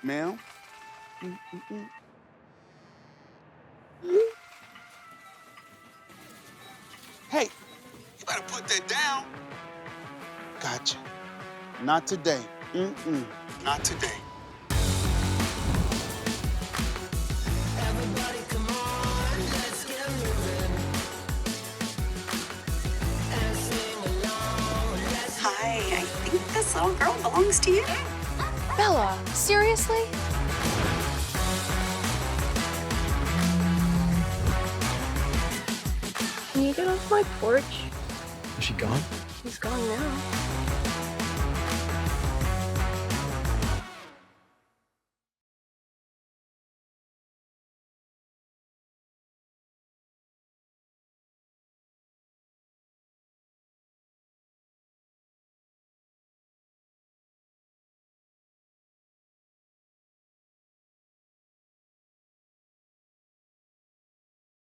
Ma'am? Hey, you better put that down. Gotcha. Not today. Not today. Everybody come on, let's get moving. And sing along, let's Hi, I think this little girl belongs to you. Bella, seriously? Can you get off my porch? Is she gone? She's gone now.